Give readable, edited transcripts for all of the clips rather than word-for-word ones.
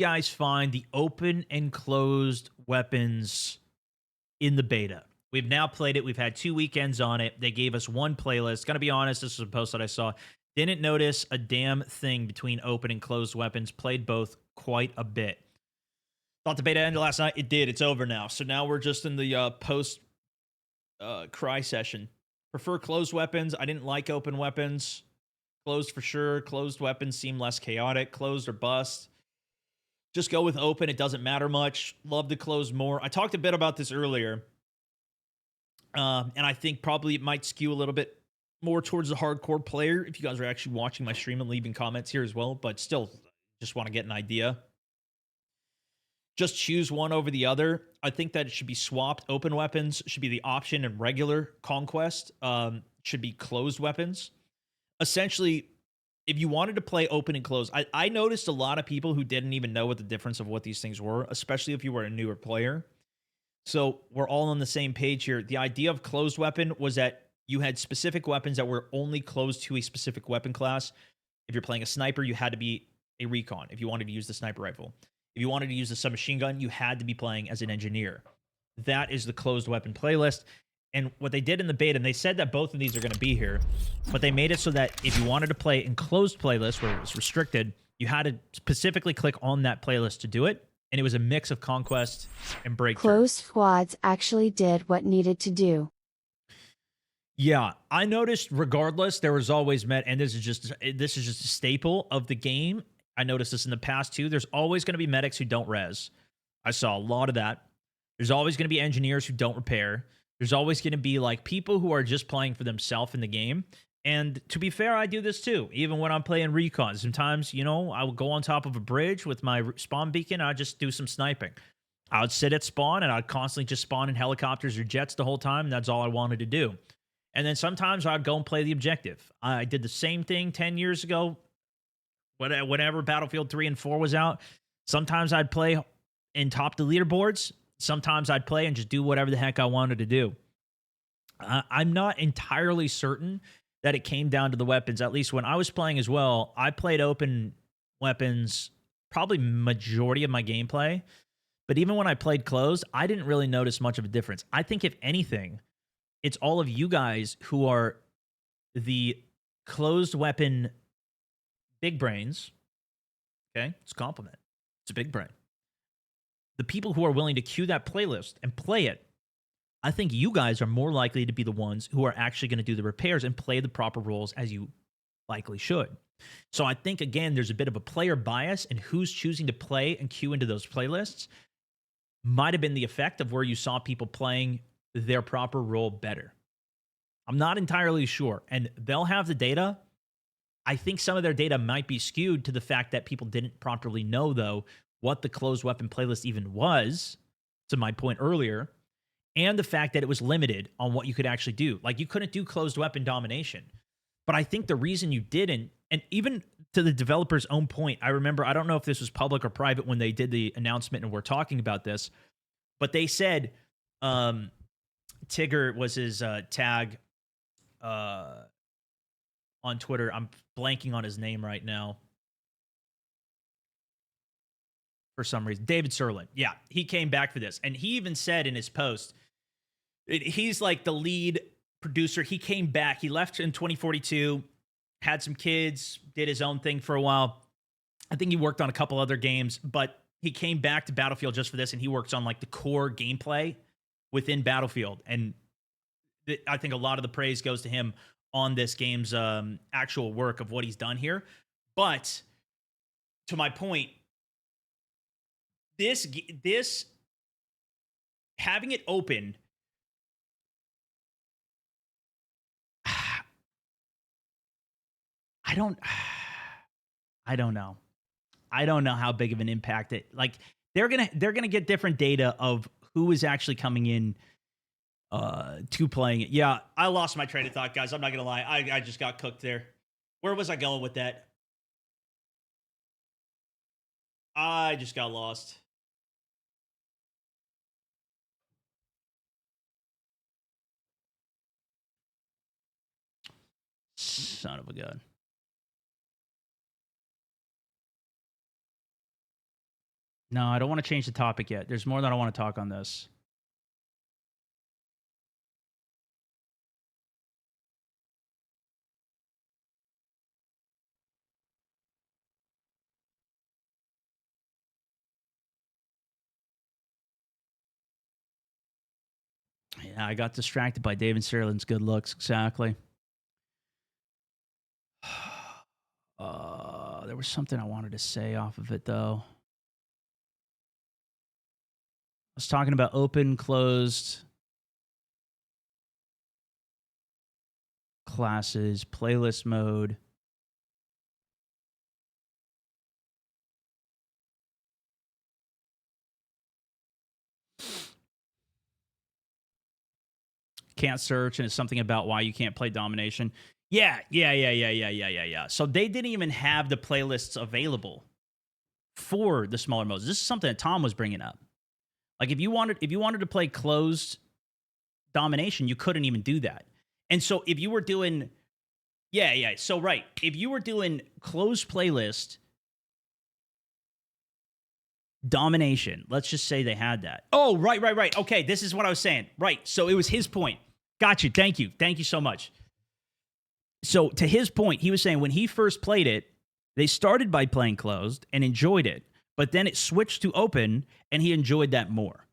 guys find the open and closed weapons in the beta? We've now played it. We've had 2 weekends on it. They gave us one playlist. Gonna be honest, this was a post that I saw. Didn't notice a damn thing between open and closed weapons. Played both quite a bit. Thought the beta ended last night. It did. It's over now. So now we're just in the post cry session. Prefer closed weapons. I didn't like open weapons. Closed for sure. Closed weapons seem less chaotic. Closed or bust. Just go with open. It doesn't matter much. Love the closed more. I talked a bit about this earlier. And I think probably it might skew a little bit more towards the hardcore player if you guys are actually watching my stream and leaving comments here as well. But still, just want to get an idea. Just choose one over the other. I think that it should be swapped. Open weapons should be the option, and regular conquest should be closed weapons. Essentially, if you wanted to play open and closed, I noticed a lot of people who didn't even know what the difference of what these things were, especially if you were a newer player. So we're all on the same page here. The idea of closed weapon was that you had specific weapons that were only closed to a specific weapon class. If you're playing a sniper, you had to be a recon if you wanted to use the sniper rifle. If you wanted to use the submachine gun, you had to be playing as an engineer. That is the closed weapon playlist. And what they did in the beta, and they said that both of these are going to be here, but they made it so that if you wanted to play in closed playlist where it was restricted, you had to specifically click on that playlist to do it. And it was a mix of conquest and breakthrough. Closed squads actually did what needed to do. Yeah, I noticed regardless, there was always and this is just a staple of the game. I noticed this in the past too. There's always going to be medics who don't res. I saw a lot of that. There's always going to be engineers who don't repair. There's always going to be like people who are just playing for themselves in the game. And to be fair, I do this too. Even when I'm playing recon, sometimes, I would go on top of a bridge with my spawn beacon. I'd just do some sniping. I would sit at spawn and I'd constantly just spawn in helicopters or jets the whole time. And that's all I wanted to do. And then sometimes I'd go and play the objective. I did the same thing 10 years ago. Whenever Battlefield 3 and 4 was out, sometimes I'd play and top the leaderboards. Sometimes I'd play and just do whatever the heck I wanted to do. I'm not entirely certain that it came down to the weapons. At least when I was playing as well, I played open weapons probably majority of my gameplay. But even when I played closed, I didn't really notice much of a difference. I think if anything, it's all of you guys who are the closed weapon big brains. Okay, it's a compliment. It's a big brain. The people who are willing to queue that playlist and play it, I think you guys are more likely to be the ones who are actually going to do the repairs and play the proper roles as you likely should. So I think, again, there's a bit of a player bias, and who's choosing to play and queue into those playlists might have been the effect of where you saw people playing their proper role better. I'm not entirely sure, and they'll have the data. I think some of their data might be skewed to the fact that people didn't properly know, though, what the closed weapon playlist even was, to my point earlier, and the fact that it was limited on what you could actually do. Like, you couldn't do closed weapon domination. But I think the reason you didn't, and even to the developer's own point, I remember, I don't know if this was public or private when they did the announcement and we're talking about this, but they said Tigger was his tag on Twitter. I'm blanking on his name right now for some reason. David Serlin. Yeah, he came back for this. And he even said in his post, he's like the lead producer. He came back. He left in 2042, had some kids, did his own thing for a while. I think he worked on a couple other games, but he came back to Battlefield just for this, and he works on like the core gameplay within Battlefield. And I think a lot of the praise goes to him on this game's actual work of what he's done here. But to my point, this having it open, I don't know. I don't know how big of an impact it, like, they're gonna get different data of who is actually coming in to playing it. Yeah, I lost my train of thought, guys. I'm not gonna lie. I just got cooked there. Where was I going with that? I just got lost. Son of a gun. No, I don't want to change the topic yet. There's more that I want to talk on this. Yeah, I got distracted by David Sterling's good looks. Exactly. There was something I wanted to say off of it, though. I was talking about open, closed classes, playlist mode. Can't search, and it's something about why you can't play domination. Yeah. So they didn't even have the playlists available for the smaller modes. This is something that Tom was bringing up. Like if you wanted to play closed domination, you couldn't even do that. And so if you were doing so right, if you were doing closed playlist domination, let's just say they had that. Oh, right. Okay, this is what I was saying. Right. So it was his point. Got you. Thank you so much. So to his point, he was saying when he first played it, they started by playing closed and enjoyed it, but then it switched to open and he enjoyed that more.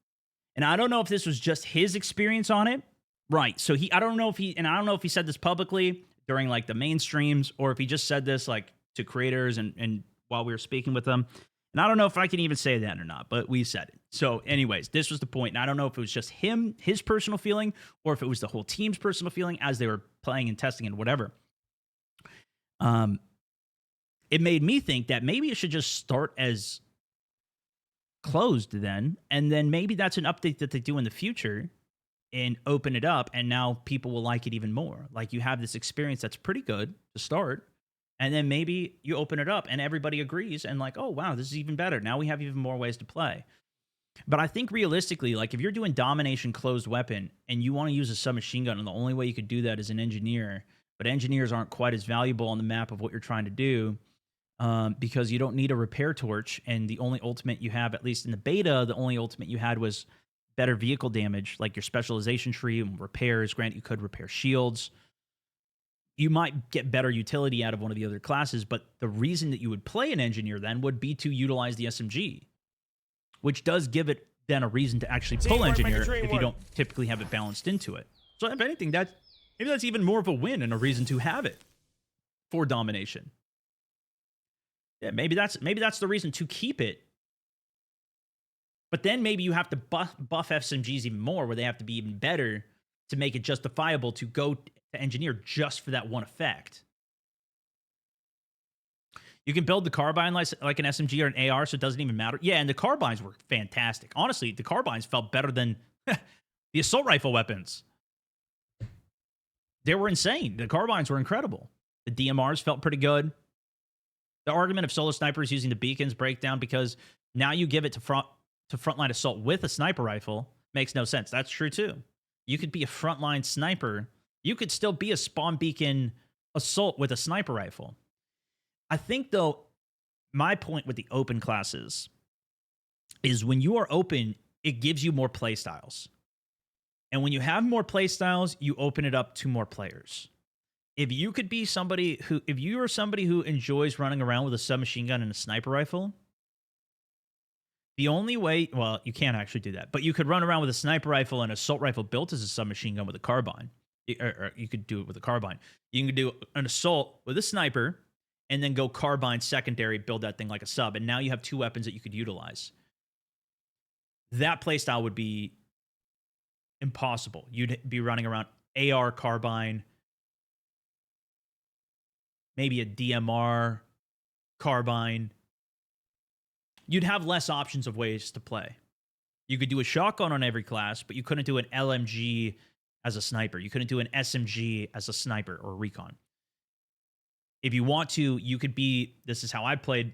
And I don't know if this was just his experience on it. Right. So I don't know if he said this publicly during like the main streams or if he just said this like to creators and while we were speaking with them. And I don't know if I can even say that or not, but we said it. So anyways, this was the point. And I don't know if it was just his personal feeling, or if it was the whole team's personal feeling as they were playing and testing and whatever. It made me think that maybe it should just start as closed then, and then maybe that's an update that they do in the future and open it up, and now people will like it even more. Like you have this experience that's pretty good to start, and then maybe you open it up and everybody agrees and like, oh wow, this is even better. Now we have even more ways to play. But I think realistically, like if you're doing domination closed weapon and you want to use a submachine gun, and the only way you could do that is an engineer, but engineers aren't quite as valuable on the map of what you're trying to do, because you don't need a repair torch, and the only ultimate you have, at least in the beta, the only ultimate you had was better vehicle damage, like your specialization tree and repairs. Granted, you could repair shields. You might get better utility out of one of the other classes, but the reason that you would play an engineer then would be to utilize the SMG, which does give it then a reason to actually pull engineer if you don't typically have it balanced into it. So if anything, maybe that's even more of a win and a reason to have it for domination. Yeah, maybe that's the reason to keep it. But then maybe you have to buff SMGs even more, where they have to be even better to make it justifiable to go to engineer just for that one effect. You can build the carbine like an SMG or an AR, so it doesn't even matter. Yeah, and the carbines were fantastic. Honestly, the carbines felt better than the assault rifle weapons. They were insane. The carbines were incredible. The DMRs felt pretty good. The argument of solo snipers using the beacons break down because now you give it to frontline assault with a sniper rifle makes no sense. That's true too. You could be a frontline sniper. You could still be a spawn beacon assault with a sniper rifle. I think though, my point with the open classes is when you are open, it gives you more play styles. And when you have more play styles, you open it up to more players. If you are somebody who enjoys running around with a submachine gun and a sniper rifle, the only way, well, you can't actually do that, but you could run around with a sniper rifle and assault rifle built as a submachine gun with a carbine. Or you could do it with a carbine. You can do an assault with a sniper and then go carbine secondary, build that thing like a sub. And now you have two weapons that you could utilize. That playstyle would be impossible. You'd be running around AR carbine, maybe a DMR carbine. You'd have less options of ways to play. You could do a shotgun on every class, but you couldn't do an LMG as a sniper. You couldn't do an SMG as a sniper or recon. If you want to, you could be, this is how I played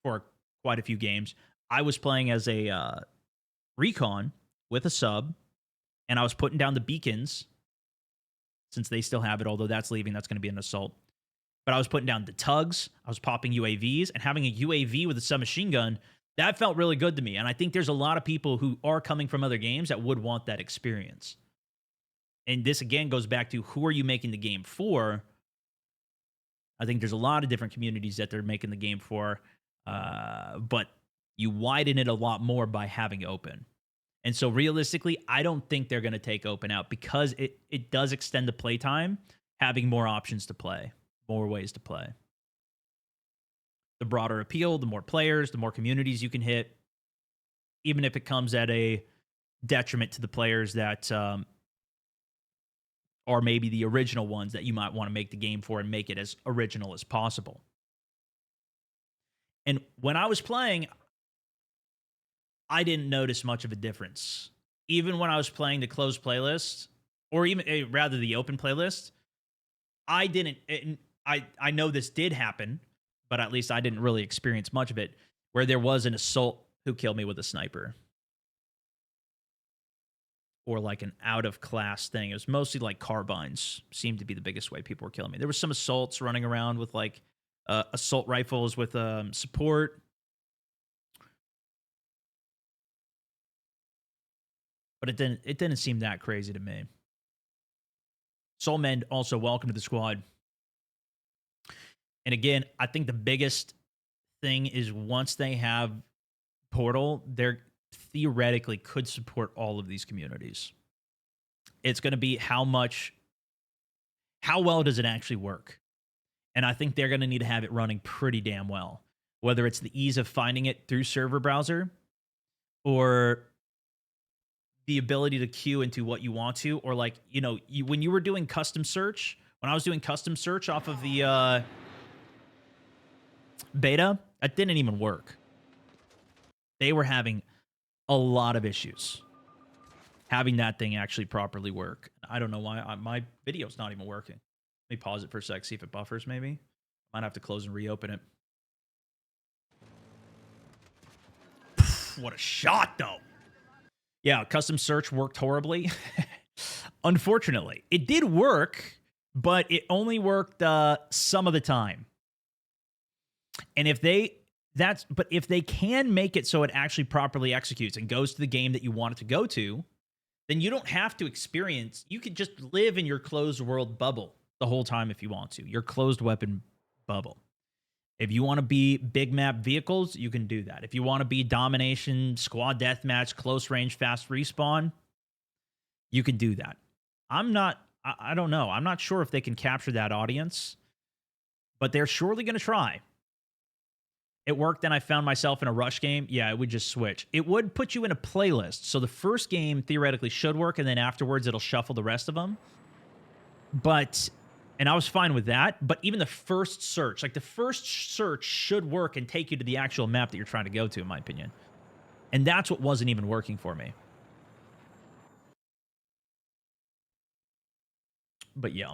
for quite a few games. I was playing as a recon with a sub, and I was putting down the beacons, since they still have it, although that's leaving, that's going to be an assault. But I was putting down the tugs, I was popping UAVs, and having a UAV with a submachine gun That felt really good to me. And I think there's a lot of people who are coming from other games that would want that experience. And this again goes back to who are you making the game for? I think there's a lot of different communities that they're making the game for, but you widen it a lot more by having open. And so realistically, I don't think they're going to take open out because it does extend the playtime, having more options to play, more ways to play. The broader appeal, the more players, the more communities you can hit, even if it comes at a detriment to the players that are maybe the original ones that you might want to make the game for and make it as original as possible. And when I was playing, I didn't notice much of a difference. Even when I was playing the closed playlist, or even rather the open playlist, I didn't. I know this did happen, but at least I didn't really experience much of it, where there was an assault who killed me with a sniper. Or like an out of class thing. It was mostly like carbines seemed to be the biggest way people were killing me. There was some assaults running around with like assault rifles with support. But it didn't seem that crazy to me. Soulmend also welcome to the squad. And again, I think the biggest thing is once they have Portal, they're theoretically could support all of these communities. It's going to be how well does it actually work? And I think they're going to need to have it running pretty damn well, whether it's the ease of finding it through server browser or the ability to queue into what you want to, or like, when you were doing custom search, when I was doing custom search off of the beta, that didn't even work. They were having a lot of issues having that thing actually properly work. I don't know why my video's not even working. Let me pause it for a sec, see if it buffers maybe. Might have to close and reopen it. What a shot, though. Yeah, custom search worked horribly. Unfortunately, it did work, but it only worked some of the time. And if they can make it so it actually properly executes and goes to the game that you want it to go to, then you don't have to experience. You could just live in your closed world bubble the whole time if you want to. Your closed weapon bubble. If you want to be big map vehicles, you can do that. If you want to be domination, squad deathmatch, close range, fast respawn, you can do that. I don't know. I'm not sure if they can capture that audience, but they're surely going to try. It worked, and I found myself in a rush game. Yeah, it would just switch. It would put you in a playlist. So the first game theoretically should work, and then afterwards it'll shuffle the rest of them. And I was fine with that. But even the first search should work and take you to the actual map that you're trying to go to, in my opinion. And that's what wasn't even working for me. But yeah.